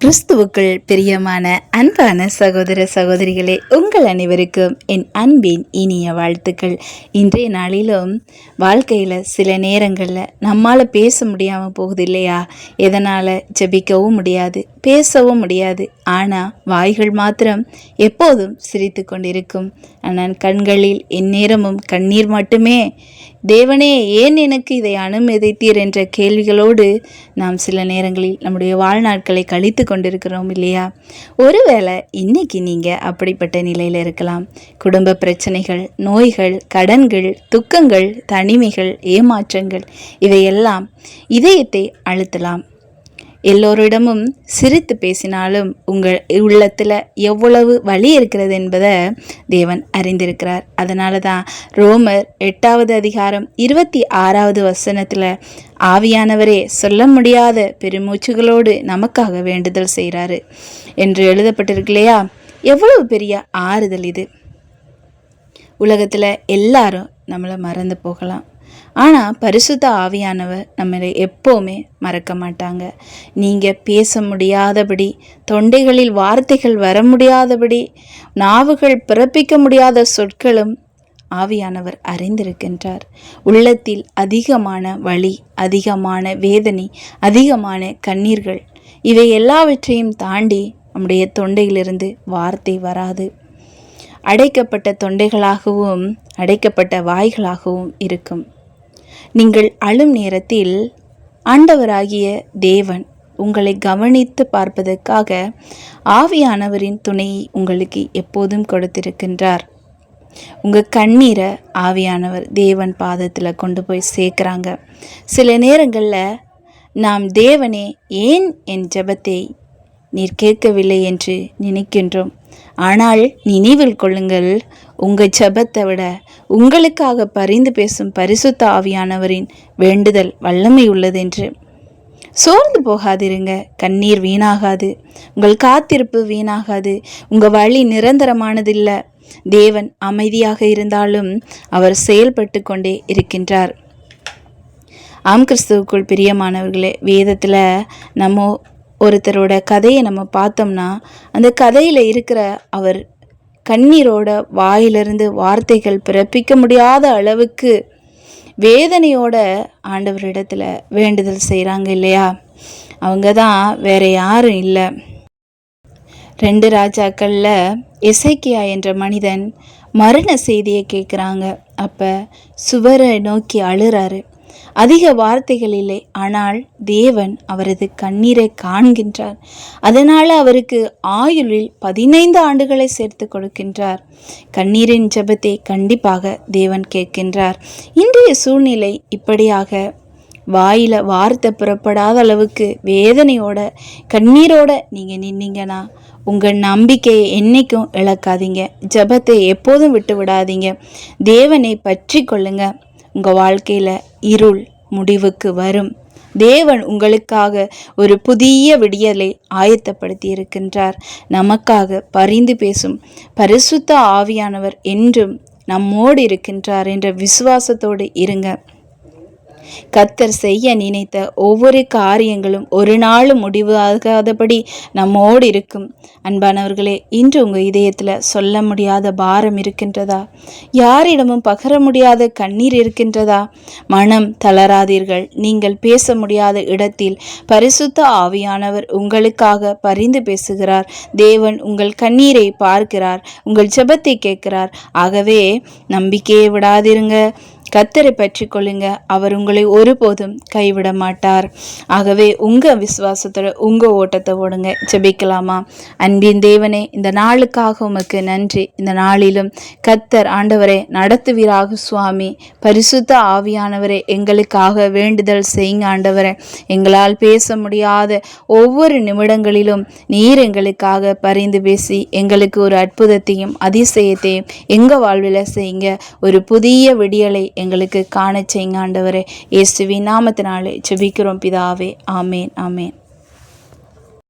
கிறிஸ்துவுக்குள் பிரியமான அன்பான சகோதர சகோதரிகளே, உங்கள் அனைவருக்கும் என் அன்பின் இனிய வாழ்த்துக்கள். இன்றைய நாளிலும் வாழ்க்கையில் சில நேரங்களில் நம்மால் பேச முடியாமல் போகுது இல்லையா? எதனால் ஜெபிக்கவும் முடியாது, பேசவும் முடியாது. ஆனால் வாய்கள் மாத்திரம் எப்போதும் சிரித்து கொண்டிருக்கும். ஆனால் கண்களில் எந்நேரமும் கண்ணீர் மட்டுமே. தேவனே, ஏன் எனக்கு இதை அனுமதித்தீர் என்ற கேள்விகளோடு நாம் சில நேரங்களில் நம்முடைய வாழ்நாட்களை கழித்து கொண்டிருக்கிறோம் இல்லையா? ஒருவேளை இன்னைக்கு நீங்கள் அப்படிப்பட்ட நிலையில் இருக்கலாம். குடும்ப பிரச்சனைகள், நோய்கள், கடன்கள், துக்கங்கள், தனிமைகள், ஏமாற்றங்கள் இவையெல்லாம் இதயத்தை அழுத்தலாம். எல்லோரிடமும் சிரித்து பேசினாலும் உங்கள் உள்ளத்தில் எவ்வளவு வலி இருக்கிறது என்பதை தேவன் அறிந்திருக்கிறார். அதனால தான் ரோமர் 8வது அதிகாரம் 26வது வசனத்தில் ஆவியானவரே சொல்ல முடியாத பெருமூச்சுகளோடு நமக்காக வேண்டுதல் செய்கிறாரு என்று எழுதப்பட்டிருக்கு இல்லையா? எவ்வளவு பெரிய ஆறுதல் இது! உலகத்தில் எல்லாரும் நம்மளை மறந்து போகலாம், ஆனால் பரிசுத்த ஆவியானவர் நம்மளை எப்போவுமே மறக்க மாட்டாங்க. நீங்கள் பேச முடியாதபடி, தொண்டைகளில் வார்த்தைகள் வர முடியாதபடி, நாவுகள் பிறப்பிக்க முடியாத சொற்களும் ஆவியானவர் அறிந்திருக்கின்றார். உள்ளத்தில் அதிகமான வலி, அதிகமான வேதனை, அதிகமான கண்ணீர்கள், இவை எல்லாவற்றையும் தாண்டி நம்முடைய தொண்டையிலிருந்து வார்த்தை வராது. அடைக்கப்பட்ட தொண்டைகளாகவும் அடைக்கப்பட்ட வாய்களாகவும் இருக்கும். நீங்கள் அழும் நேரத்தில் ஆண்டவராகிய தேவன் உங்களை கவனித்து பார்ப்பதற்காக ஆவியானவரின் துணையை உங்களுக்கு எப்போதும் கொடுத்திருக்கின்றார். உங்கள் கண்ணீரை ஆவியானவர் தேவன் பாதத்தில் கொண்டு போய் சேர்க்குறாங்க. சில நேரங்களில் நாம் தேவனே, ஏன் என் ஜெபத்தை நீர் கேட்கவில்லை என்று நினைக்கின்றோம். ஆனால் நினைவில் கொள்ளுங்கள், உங்கள் ஜெபத்தை விட உங்களுக்காக பரிந்து பேசும் பரிசுத்த ஆவியானவரின் வேண்டுதல் வல்லமை உள்ளது என்று. சோர்ந்து போகாதிருங்க. கண்ணீர் வீணாகாது, உங்கள் காத்திருப்பு வீணாகாது, உங்கள் வழி நிரந்தரமானதில்லை. தேவன் அமைதியாக இருந்தாலும் அவர் செயல்பட்டு கொண்டே இருக்கின்றார். ஆம், கிறிஸ்துவுக்குள் பிரியமானவர்களே, வேதத்தில் நம்ம ஒருத்தரோட கதையை நம்ம பார்த்தோம்னா, அந்த கதையில் இருக்கிற அவர் கண்ணீரோட வாயிலிருந்து வார்த்தைகள் பிறப்பிக்க முடியாத அளவுக்கு வேதனையோட ஆண்டவரிடத்தில் வேண்டுதல் செய்கிறாங்க இல்லையா? அவங்க தான் வேற யாரும் இல்லை. 2 ராஜாக்களில் எசேக்கியா என்ற மனிதன் மரண செய்தியை கேட்குறாங்க. அப்போ சுவரை நோக்கி அழுறாரு. அதிக வார்த்தைகள் இல்லை, ஆனால் தேவன் அவரது கண்ணீரை காண்கின்றார். அதனால் அவருக்கு ஆயுளில் 15 ஆண்டுகளை சேர்த்து கொடுக்கின்றார். கண்ணீரின் ஜெபத்தை கண்டிப்பாக தேவன் கேட்கின்றார். இன்றைய சூழ்நிலை இப்படியாக வாயில் வார்த்தை புறப்படாத அளவுக்கு வேதனையோட கண்ணீரோட நீங்கள் நின்னீங்கன்னா உங்கள் நம்பிக்கையை என்றைக்கும் இழக்காதீங்க. ஜெபத்தை எப்போதும் விட்டு விடாதீங்க. தேவனை பற்றி கொள்ளுங்க. உங்கள் வாழ்க்கையில் இருள் முடிவுக்கு வரும். தேவன் உங்களுக்காக ஒரு புதிய விடியலை ஆயத்தப்படுத்தி இருக்கின்றார். நமக்காக பரிந்து பேசும் பரிசுத்த ஆவியானவர் என்றும் நம்மோடு இருக்கின்றார் என்ற விசுவாசத்தோடு இருங்க. கர்த்தர் செய்ய நினைத்த ஒவ்வொரு காரியங்களும் ஒரு நாளும் முடிவு ஆகாதபடி நம்மோடு இருக்கும். அன்பானவர்களே, இன்று உங்கள் இதயத்தில் சொல்ல முடியாத பாரம் இருக்கின்றதா? யாரிடமும் பகர முடியாத கண்ணீர் இருக்கின்றதா? மனம் தளராதீர்கள். நீங்கள் பேச முடியாத இடத்தில் பரிசுத்த ஆவியானவர் உங்களுக்காக பரிந்து பேசுகிறார். தேவன் உங்கள் கண்ணீரை பார்க்கிறார், உங்கள் ஜெபத்தை கேட்கிறார். ஆகவே நம்பிக்கையை விடாதிருங்க. கர்த்தரை பற்றி கொள்ளுங்க. அவர் உங்களை ஒருபோதும் கைவிட மாட்டார். ஆகவே உங்கள் விசுவாசத்தோட உங்கள் ஓட்டத்தை ஓடுங்க. ஜெபிக்கலாமா? அன்பின் தேவனே, இந்த நாளுக்காக உமக்கு நன்றி. இந்த நாளிலும் கர்த்தர் ஆண்டவரே நடத்துவீராக சுவாமி. பரிசுத்த ஆவியானவரே, எங்களுக்காக வேண்டுதல் செய்யுங்க ஆண்டவரே. எங்களால் பேச முடியாத ஒவ்வொரு நிமிடங்களிலும் நீர் எங்களுக்காக பரிந்து பேசி எங்களுக்கு ஒரு அற்புதத்தையும் அதிசயத்தையும் எங்கள் வாழ்வில் செய்யுங்க. ஒரு புதிய விடியலை எங்களுக்கு காண செய்யுங்க ஆண்டவரே. இயேசுவின் நாமத்தினாலே ஜெபிக்கிறோம் பிதாவே. ஆமேன், ஆமேன்.